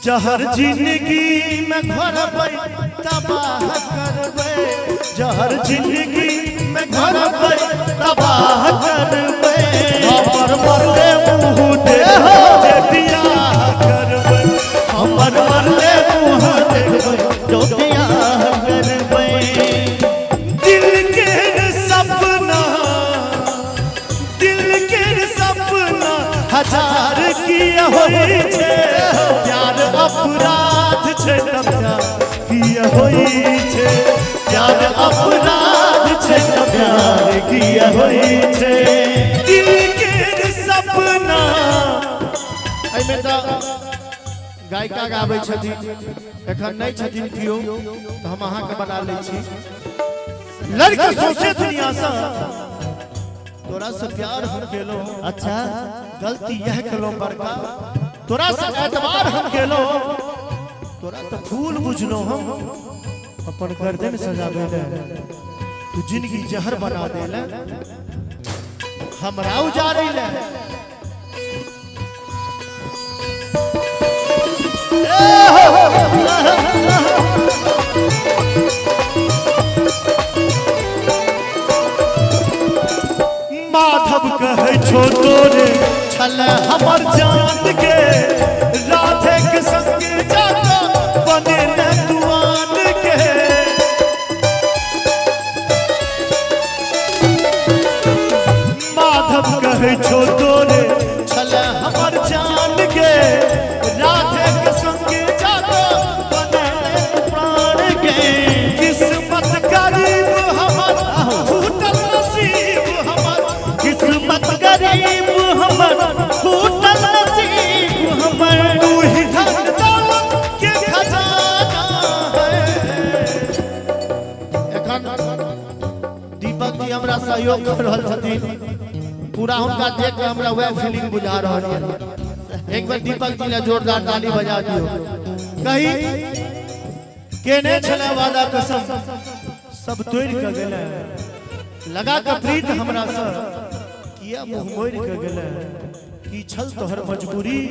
जहर जिंदगी में घरबै तबाह करबै, जहर जिंदगी में घरबै तबाह करबै। हमर मरले मुँह देखबै जे बियाह करबै, हमर मरले मुँह देखबै जो बियाह करबै। दिल के सपना, दिल के सपना हजार किया होई छे, प्यार अपराध छे त प्यार किया होई छे, प्यार अपराध छे त प्यार किया होई छे। दिल के सपना एमे त गायिका गाबै छथिन, एखन नहीं छथिन कियो त हम अहाँ के बना लै छी। लड़का सोचे दुनिया से तोरा से प्यार हम केलो, अच्छा गलती यह केलो बड़का, तोरा से एतबार हम केलो, तोरा तो फूल बुझलो हम अपन गर्दन सजावे ले, तू जिंदगी जहर बना देले हमरा उजारे ले। माधव कहे छो तोरे छल हमर जान के, राधे के संग जाता बने न दुआन के। माधव कहे छो तोरे छल हमर जान के, राधे के संग जाता बने प्राण के। किस्मत गरीब हमर फूटल नसीब हमर, किस्मत गरीब हमर फूटल नसीब हमर। तू ही धन दौलत के खजाना है। एखन दीपक जी हमरा सहयोग कर रहल छथिन, पूरा हुनका देख के हमरा वह फीलिंग बुझा रहल है। एक बार दीपक जी ने जोरदार ताली बजा दियो। कही केने छले वादा कसम सब तोड़ के गेले, लगा के प्रीत हमरा से किया मुंह मोड़ के गेले। की छल तोहर मजबूरी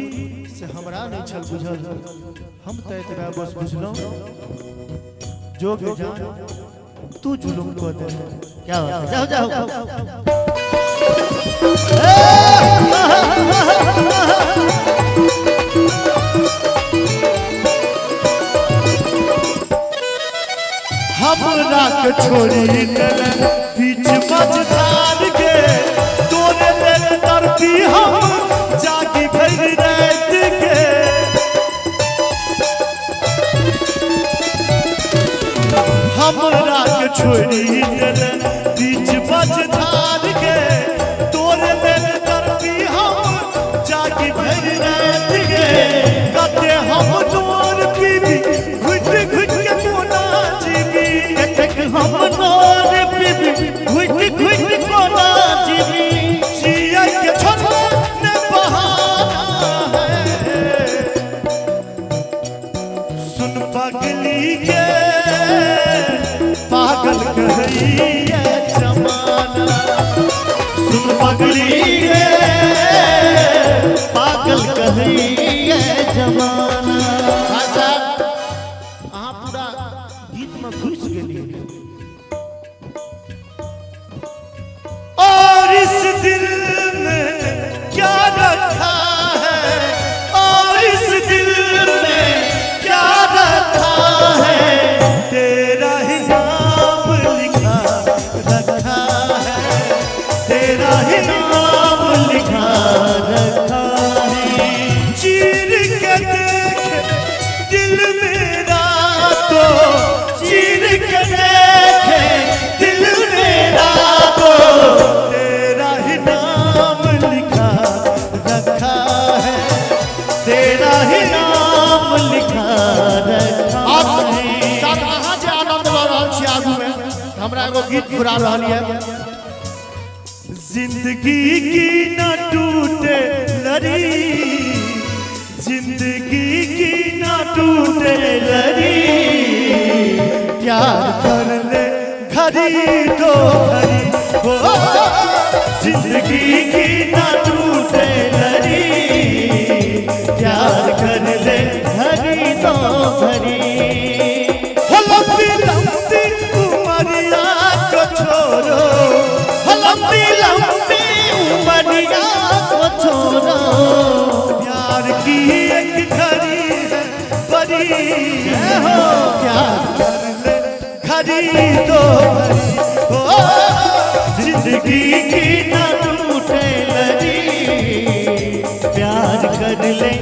से हमरा नहीं छल बुझल, हम त एतबा बस बुझलो जो के जान तू जुलुम को दे। क्या बात है, जाओ जाओ हमरा के छोड़ी गले बीच मझधार के, तोरे दिल तरफी हम जागी भर रात के। हमरा के छोड़ी गले बीच मझधार के, तोरे दिल तरफी हम जागी भर रात के। कते हम तोर पीबी घुट घुट के कोना जीवी, हम तोर पीबी घुट घुट कोना जीवी। जिया के छोड़ने ने बहाना है, सुन पगली के पागल कही है जमाना, सुन पगली के पागल कही है जमाना। अच्छा अहाँ पूरा गीत में घुस गेलिए। और इस दिल में क्या रखा है, और इस दिल में क्या रखा है, तेरा ही नाम लिखा रखा है, तेरा ही नाम लिखा रखा है। चीर के देख दिल मेरा तो, चीर के देख दिल मेरा तो, तेरा ही नाम लिखा रखा है, तेरा ही नाम लिखा रखा है। साथ अहाँ जे आनंद लऽ रहल छी आगू में, हमरा एगो गीत फुरा रहल है। जिंदगी की न टूटे लड़ी, जिंदगी की न टूटे लड़ी, प्यार कर ले घड़ी दो घड़ी, जिंदगी की न टूटे लड़ी, प्यार कर ले घड़ी की एक घड़ी है बड़ी हो, प्यार कर ले घड़ी दो घड़ी हो, जिंदगी की न टूटे लड़ी, प्यार कर ले